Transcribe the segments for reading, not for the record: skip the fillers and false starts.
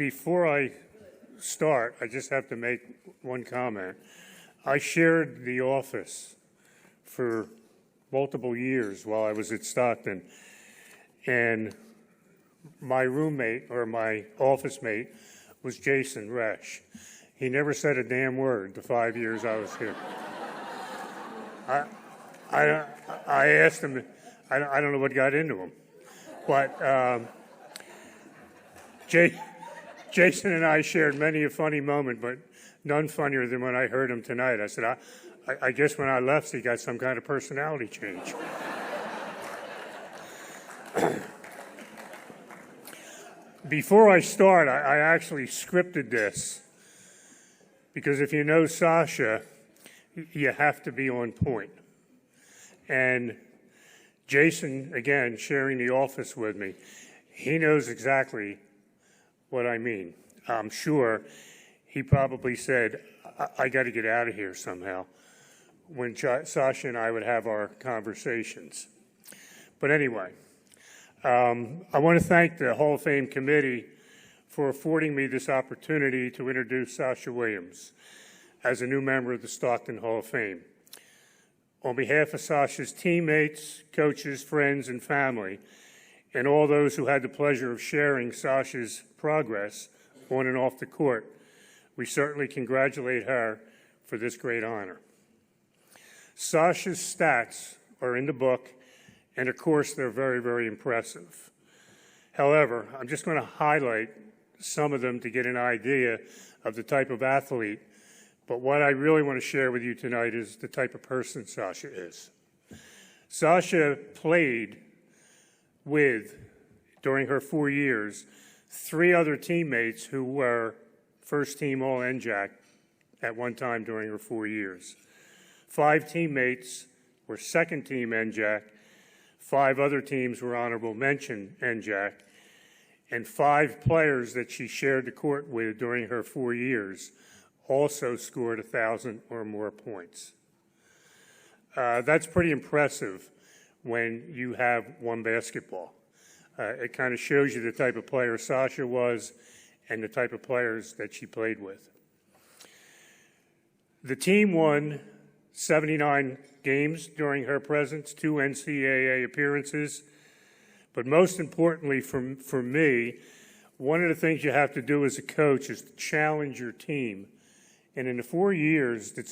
Before I start, I just have to make one comment. I shared the office for multiple years while I was at Stockton, and my roommate or my office mate was Jason Resch. He never said a damn word the 5 years I was here. I asked him, I don't know what got into him, but Jason and I shared many a funny moment, but none funnier than when I heard him tonight. I said, I guess when I left, he got some kind of personality change. Before I start, I actually scripted this, because if you know Sasha, you have to be on point. And Jason, again, sharing the office with me, he knows exactly what I mean. I'm sure he probably said, I got to get out of here somehow, when Sasha and I would have our conversations. But anyway, I want to thank the Hall of Fame committee for affording me this opportunity to introduce Sasha Williams as a new member of the Stockton Hall of Fame. On behalf of Sasha's teammates, coaches, friends, and family, and all those who had the pleasure of sharing Sasha's progress on and off the court, we certainly congratulate her for this great honor. Sasha's stats are in the book, and of course, they're very, very impressive. However, I'm just going to highlight some of them to get an idea of the type of athlete. But what I really want to share with you tonight is the type of person Sasha is. Sasha played with, during her 4 years, 3 other teammates who were first-team All-NJAC at one time during her 4 years. 5 teammates were second-team NJAC, 5 other teams were honorable mention NJAC, and 5 players that she shared the court with during her 4 years also scored 1,000 or more points. That's pretty impressive when you have one basketball. It kind of shows you the type of player Sasha was and the type of players that she played with. The team won 79 games during her presence, 2 NCAA appearances, but most importantly for me, one of the things you have to do as a coach is to challenge your team. And in the 4 years that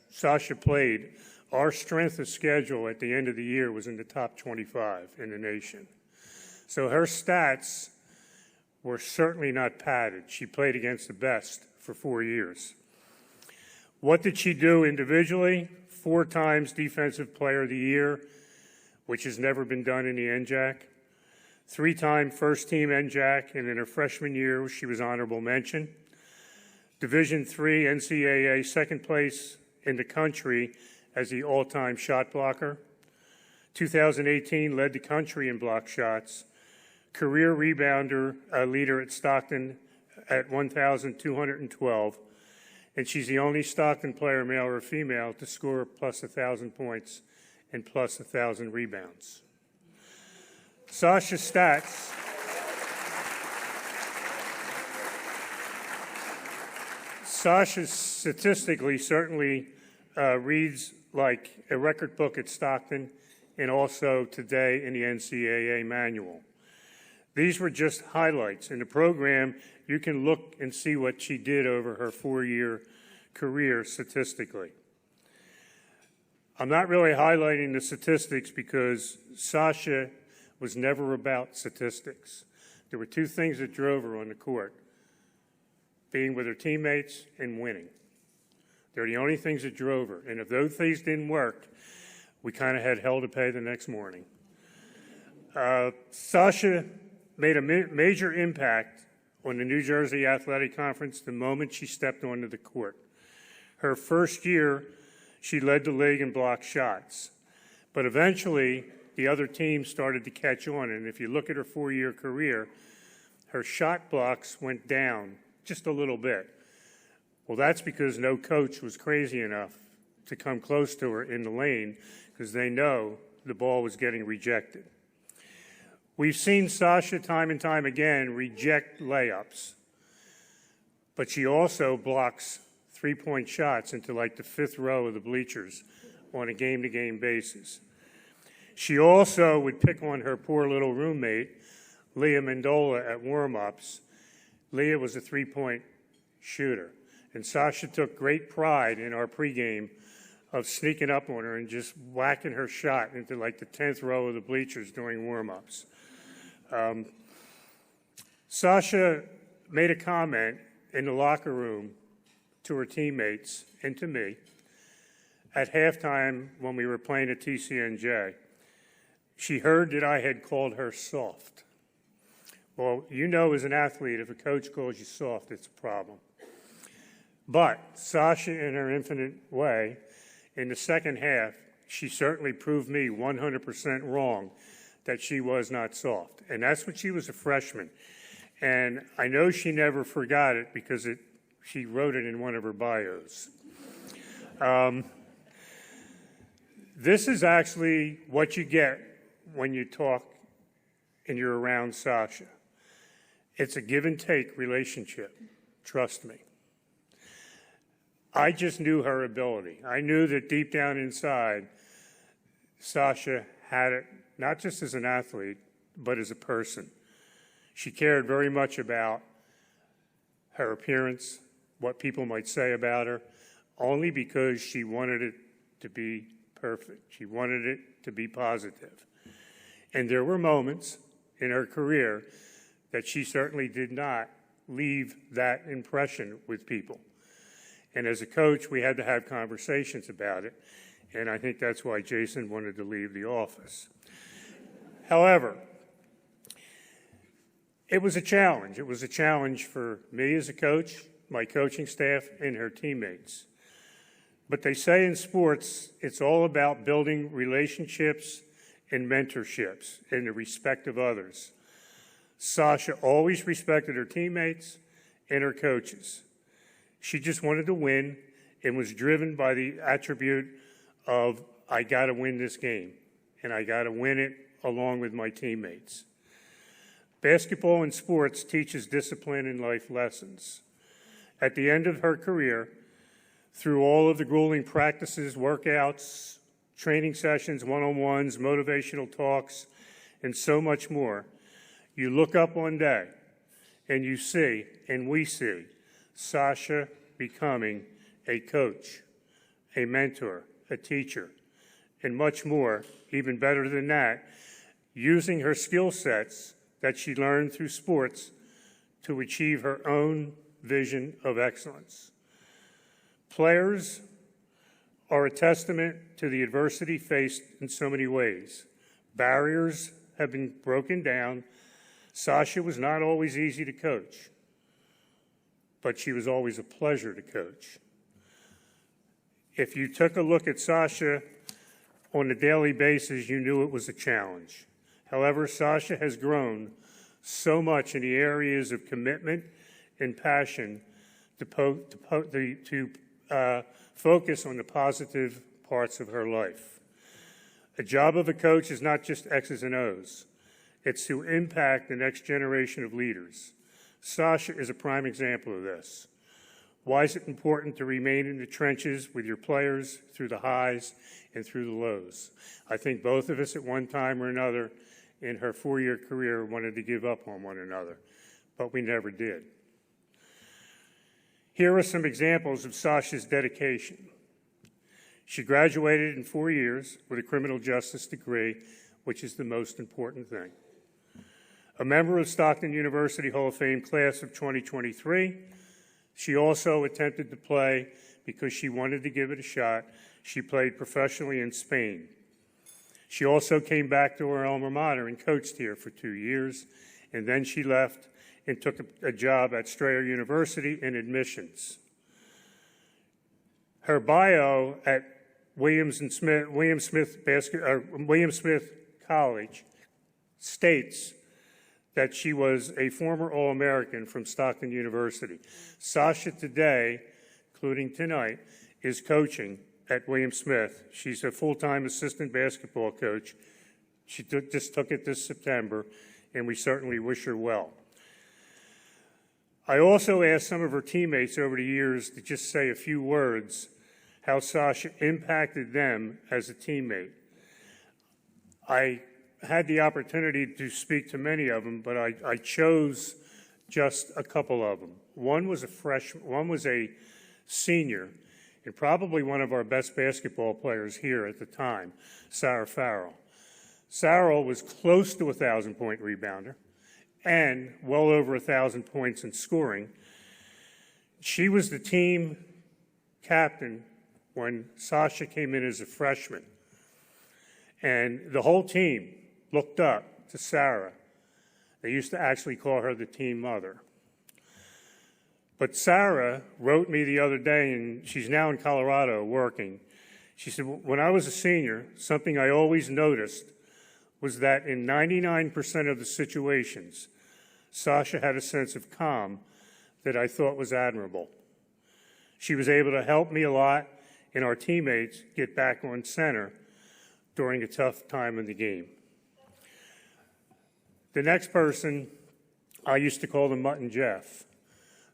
Sasha played, our strength of schedule at the end of the year was in the top 25 in the nation. So her stats were certainly not padded. She played against the best for 4 years. What did she do individually? 4 times Defensive Player of the Year, which has never been done in the NJAC. 3-time first-team NJAC, and in her freshman year, she was honorable mention. Division III NCAA second place in the country as the all-time shot blocker. 2018 led the country in block shots. Career rebounder leader at Stockton at 1,212. And she's the only Stockton player, male or female, to score plus 1,000 points and plus 1,000 rebounds. Sasha's stats. Sasha statistically certainly reads like a record book at Stockton and also today in the NCAA manual. These were just highlights. In the program, you can look and see what she did over her 4-year career statistically. I'm not really highlighting the statistics because Sasha was never about statistics. There were 2 things that drove her on the court: being with her teammates and winning. They're the only things that drove her. And if those things didn't work, we kind of had hell to pay the next morning. Sasha made a major impact on the New Jersey Athletic Conference the moment she stepped onto the court. Her first year, she led the league in block shots. But eventually, the other teams started to catch on. And if you look at her 4-year career, her shot blocks went down just a little bit. Well, that's because no coach was crazy enough to come close to her in the lane because they know the ball was getting rejected. We've seen Sasha time and time again reject layups, but she also blocks three-point shots into like the fifth row of the bleachers on a game-to-game basis. She also would pick on her poor little roommate, Leah Mendola, at warm-ups. Leah was a three-point shooter, and Sasha took great pride in our pregame of sneaking up on her and just whacking her shot into like the 10th row of the bleachers during warm-ups. Sasha made a comment in the locker room to her teammates and to me at halftime when we were playing at TCNJ. She heard that I had called her soft. Well, you know as an athlete, if a coach calls you soft, it's a problem. But Sasha, in her infinite way, in the second half, she certainly proved me 100% wrong that she was not soft. And that's when she was a freshman. And I know she never forgot it because she wrote it in one of her bios. This is actually what you get when you talk and you're around Sasha. It's a give and take relationship, trust me. I just knew her ability. I knew that deep down inside, Sasha had it, not just as an athlete, but as a person. She cared very much about her appearance, what people might say about her, only because she wanted it to be perfect. She wanted it to be positive. And there were moments in her career that she certainly did not leave that impression with people. And as a coach, we had to have conversations about it. And I think that's why Jason wanted to leave the office. However, it was a challenge. It was a challenge for me as a coach, my coaching staff, and her teammates. But they say in sports, it's all about building relationships and mentorships and the respect of others. Sasha always respected her teammates and her coaches. She just wanted to win and was driven by the attribute of, I got to win this game, and I got to win it along with my teammates. Basketball and sports teaches discipline and life lessons. At the end of her career, through all of the grueling practices, workouts, training sessions, one-on-ones, motivational talks, and so much more, you look up one day and you see, and we see, Sasha becoming a coach, a mentor, a teacher, and much more, even better than that, using her skill sets that she learned through sports to achieve her own vision of excellence. Players are a testament to the adversity faced in so many ways. Barriers have been broken down. Sasha was not always easy to coach, but she was always a pleasure to coach. If you took a look at Sasha on a daily basis, you knew it was a challenge. However, Sasha has grown so much in the areas of commitment and passion to focus on the positive parts of her life. A job of a coach is not just X's and O's. It's to impact the next generation of leaders. Sasha is a prime example of this. Why is it important to remain in the trenches with your players through the highs and through the lows? I think both of us at one time or another in her 4-year career wanted to give up on one another, but we never did. Here are some examples of Sasha's dedication. She graduated in 4 years with a criminal justice degree, which is the most important thing. A member of Stockton University Hall of Fame class of 2023, she also attempted to play because she wanted to give it a shot. She played professionally in Spain. She also came back to her alma mater and coached here for 2 years, and then she left and took a job at Strayer University in admissions. Her bio at William Smith College states that she was a former All-American from Stockton University. Sasha today, including tonight, is coaching at William Smith. She's a full-time assistant basketball coach. She just took it this September, and we certainly wish her well. I also asked some of her teammates over the years to just say a few words how Sasha impacted them as a teammate. I had the opportunity to speak to many of them, but I chose just a couple of them. One was a senior, and probably one of our best basketball players here at the time, Sarah Farrell. Sarah was close to a 1,000-point rebounder and well over 1,000 points in scoring. She was the team captain when Sasha came in as a freshman. And the whole team looked up to Sarah. They used to actually call her the team mother. But Sarah wrote me the other day, and she's now in Colorado working. She said, when I was a senior, something I always noticed was that in 99% of the situations, Sasha had a sense of calm that I thought was admirable. She was able to help me a lot and our teammates get back on center during a tough time in the game. The next person, I used to call them Mutt and Jeff.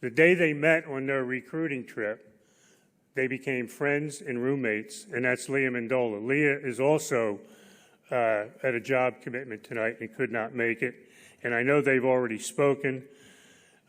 The day they met on their recruiting trip, they became friends and roommates, and that's Leah Mendola. Leah is also at a job commitment tonight and could not make it. And I know they've already spoken,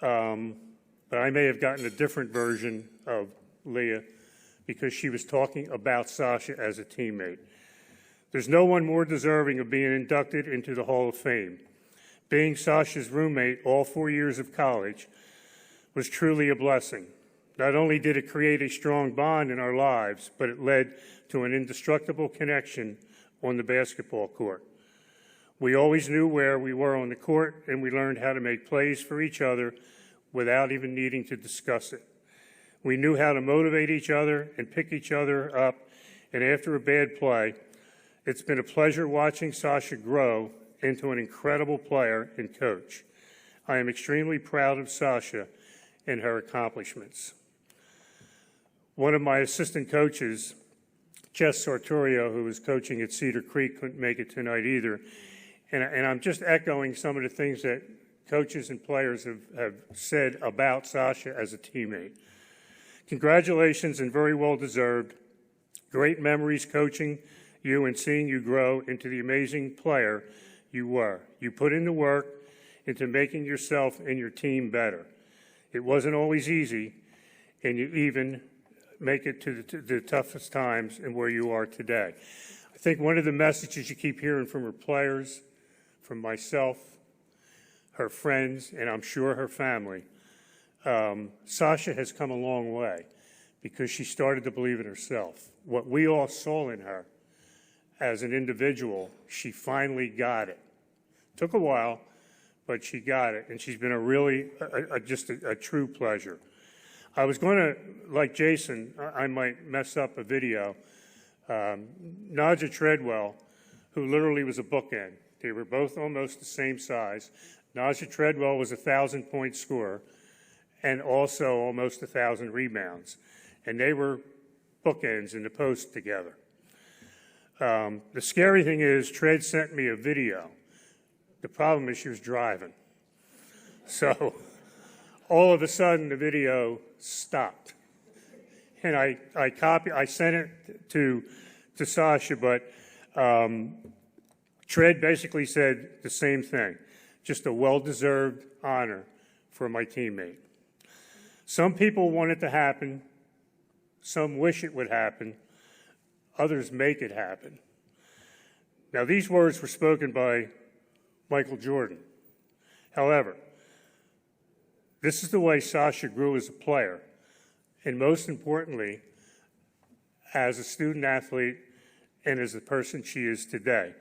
but I may have gotten a different version of Leah because she was talking about Sasha as a teammate. There's no one more deserving of being inducted into the Hall of Fame. Being Sasha's roommate all 4 years of college was truly a blessing. Not only did it create a strong bond in our lives, but it led to an indestructible connection on the basketball court. We always knew where we were on the court, and we learned how to make plays for each other without even needing to discuss it. We knew how to motivate each other and pick each other up, and after a bad play, it's been a pleasure watching Sasha grow into an incredible player and coach. I am extremely proud of Sasha and her accomplishments. One of my assistant coaches, Jess Sartorio, who was coaching at Cedar Creek, couldn't make it tonight either. And I'm just echoing some of the things that coaches and players have said about Sasha as a teammate. Congratulations and very well deserved. Great memories coaching you and seeing you grow into the amazing player you were. You put in the work into making yourself and your team better. It wasn't always easy, and you even make it to the toughest times and where you are today. I think one of the messages you keep hearing from her players, from myself, her friends, and I'm sure her family, Sasha has come a long way because she started to believe in herself. What we all saw in her as an individual, she finally got it. Took a while, but she got it, and she's been just a true pleasure. I was going to, like Jason, I might mess up a video. Nadja Treadwell, who literally was a bookend. They were both almost the same size. Nadja Treadwell was a 1,000-point scorer and also almost 1,000 rebounds. And they were bookends in the post together. The scary thing is, Tread sent me a video. The problem is she was driving. So all of a sudden, the video stopped. And I sent it to Sasha, but Tread basically said the same thing. Just a well-deserved honor for my teammate. Some people want it to happen. Some wish it would happen. Others make it happen. Now, these words were spoken by Michael Jordan. However, this is the way Sasha grew as a player, and most importantly, as a student athlete and as the person she is today.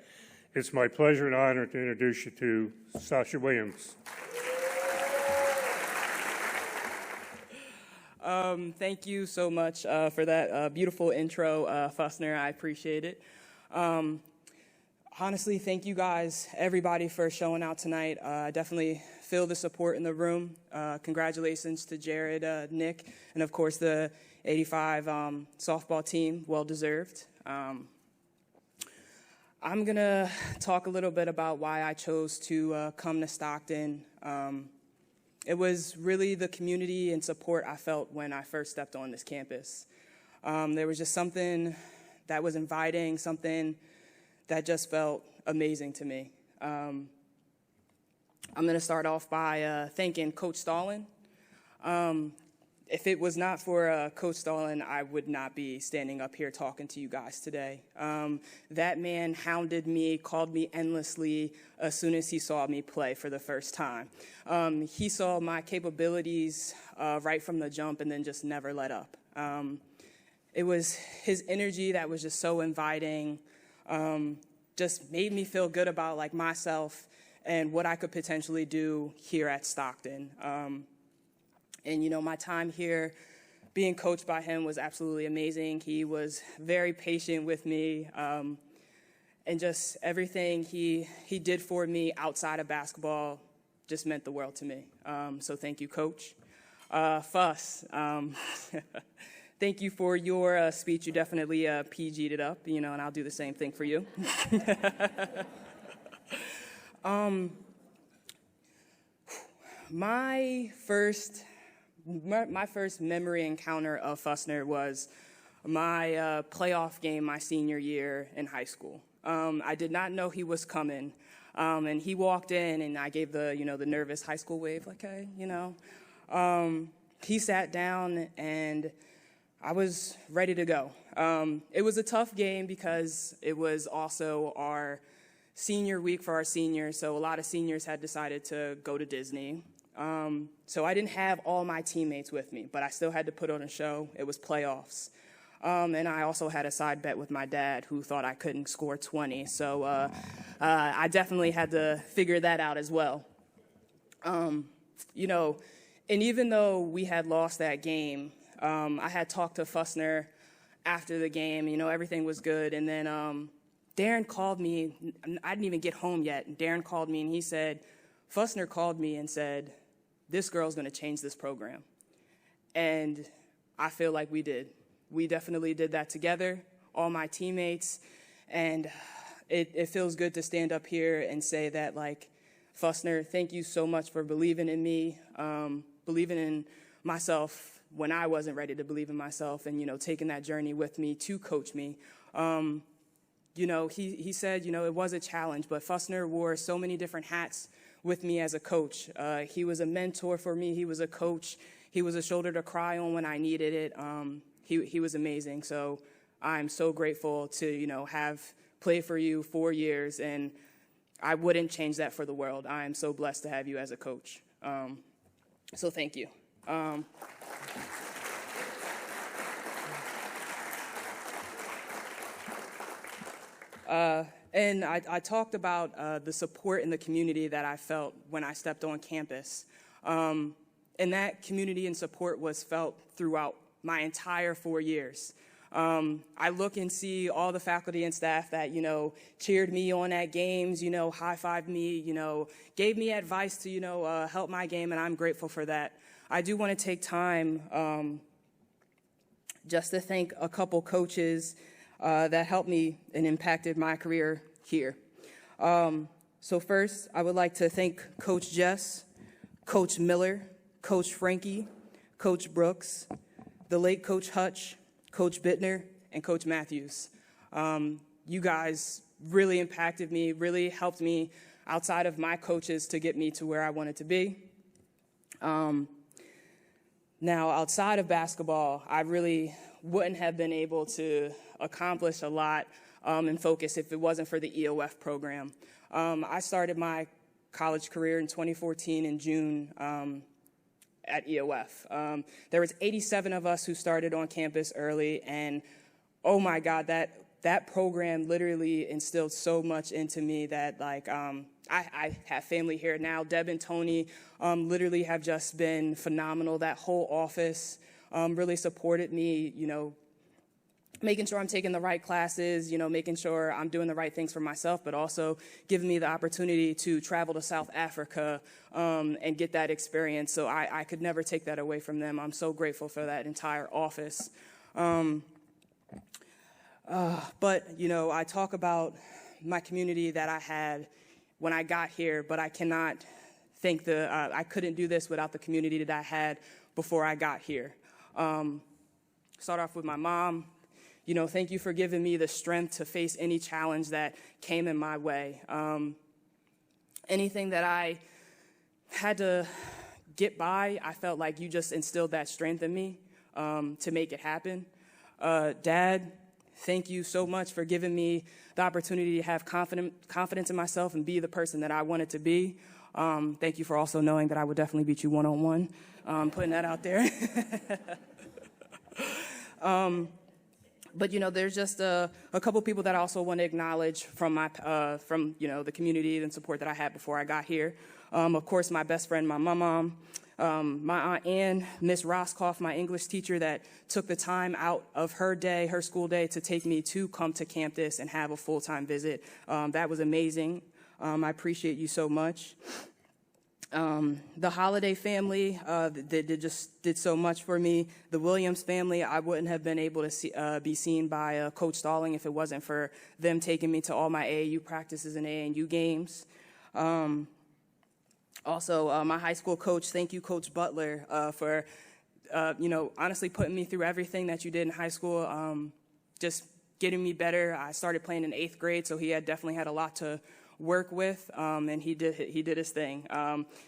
It's my pleasure and honor to introduce you to Sasha Williams. Thank you so much for that beautiful intro, Fussner. I appreciate it. Honestly, thank you guys, everybody, for showing out tonight. I definitely feel the support in the room. Congratulations to Jared, Nick, and of course the 85 softball team. Well deserved. I'm going to talk a little bit about why I chose to come to Stockton. It was really the community and support I felt when I first stepped on this campus. There was just something that was inviting, something that just felt amazing to me. I'm going to start off by thanking Coach Stallin. If it was not for Coach Stallin, I would not be standing up here talking to you guys today. That man hounded me, called me endlessly as soon as he saw me play for the first time. He saw my capabilities right from the jump and then just never let up. It was his energy that was just so inviting, just made me feel good about like myself and what I could potentially do here at Stockton. And, you know, my time here being coached by him was absolutely amazing. He was very patient with me, and just everything he did for me outside of basketball just meant the world to me. So thank you, Coach. Fuss, thank you for your speech. You definitely PG'd it up, you know, and I'll do the same thing for you. My first memory encounter of Fussner was my playoff game my senior year in high school. I did not know he was coming, and he walked in, and I gave the nervous high school wave, like, hey, you know. He sat down, and I was ready to go. It was a tough game because it was also our senior week for our seniors, so a lot of seniors had decided to go to Disney. So I didn't have all my teammates with me, but I still had to put on a show. It was playoffs. And I also had a side bet with my dad who thought I couldn't score 20. So I definitely had to figure that out as well. You know, and even though we had lost that game, I had talked to Fussner after the game. You know, everything was good. And then Darren called me. I didn't even get home yet. And Darren called me, and he said, Fussner called me and said, this girl's going to change this program. And I feel like we did. We definitely did that together, all my teammates. And it feels good to stand up here and say that, like, Fussner, thank you so much for believing in me, believing in myself when I wasn't ready to believe in myself, and, you know, taking that journey with me to coach me. You know, he said, you know, it was a challenge, but Fussner wore so many different hats with me as a coach. He was a mentor for me. He was a coach. He was a shoulder to cry on when I needed it. He was amazing. So I'm so grateful to, you know, have played for you 4 years, and I wouldn't change that for the world. I am so blessed to have you as a coach. So thank you. And I talked about the support in the community that I felt when I stepped on campus. And that community and support was felt throughout my entire 4 years. I look and see all the faculty and staff that, you know, cheered me on at games, you know, high-fived me, you know, gave me advice to, you know, help my game, and I'm grateful for that. I do want to take time just to thank a couple coaches that helped me and impacted my career here. So first, I would like to thank Coach Jess, Coach Miller, Coach Frankie, Coach Brooks, the late Coach Hutch, Coach Bittner, and Coach Matthews. You guys really impacted me, really helped me outside of my coaches to get me to where I wanted to be. Now, outside of basketball, I really wouldn't have been able to accomplish a lot and focus if it wasn't for the EOF program. I started my college career in 2014 in June at EOF. There was 87 of us who started on campus early, and oh my God, that program literally instilled so much into me that, like, I have family here now. Deb and Tony literally have just been phenomenal. That whole office really supported me, you know, making sure I'm taking the right classes, you know, making sure I'm doing the right things for myself, but also giving me the opportunity to travel to South Africa and get that experience. So I could never take that away from them. I'm so grateful for that entire office. But, you know, I talk about my community that I had when I got here, but I cannot thank I couldn't do this without the community that I had before I got here. Start off with my mom. You know, thank you for giving me the strength to face any challenge that came in my way. Anything that I had to get by, I felt like you just instilled that strength in me to make it happen. Dad, thank you so much for giving me the opportunity to have confidence in myself and be the person that I wanted to be. Thank you for also knowing that I would definitely beat you one-on-one, putting that out there. But, you know, there's just a couple people that I also want to acknowledge from the community and support that I had before I got here. Of course, my best friend, my mom, my Aunt Ann, Miss Roscoff, my English teacher that took the time out of her day, her school day, to take me to come to campus and have a full-time visit. That was amazing. I appreciate you so much. The Holiday family, they just did so much for me. The Williams family, I wouldn't have been able to be seen by Coach Stalling if it wasn't for them taking me to all my AAU practices and AAU games. Also, my high school coach, thank you, Coach Butler, for, honestly putting me through everything that you did in high school, just getting me better. I started playing in 8th grade, so he definitely had a lot to work with, and he did his thing.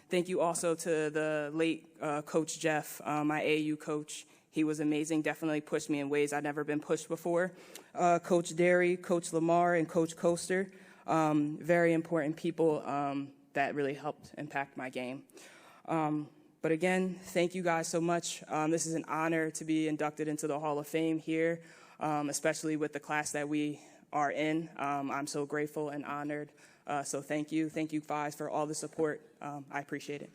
Thank you also to the late Coach Jeff, my AAU coach. He was amazing, definitely pushed me in ways I'd never been pushed before. Coach Derry, Coach Lamar, and Coach Coaster, very important people that really helped impact my game. But again, thank you guys so much. This is an honor to be inducted into the Hall of Fame here, especially with the class that we are in. I'm so grateful and honored. So thank you. Thank you guys for all the support. I appreciate it.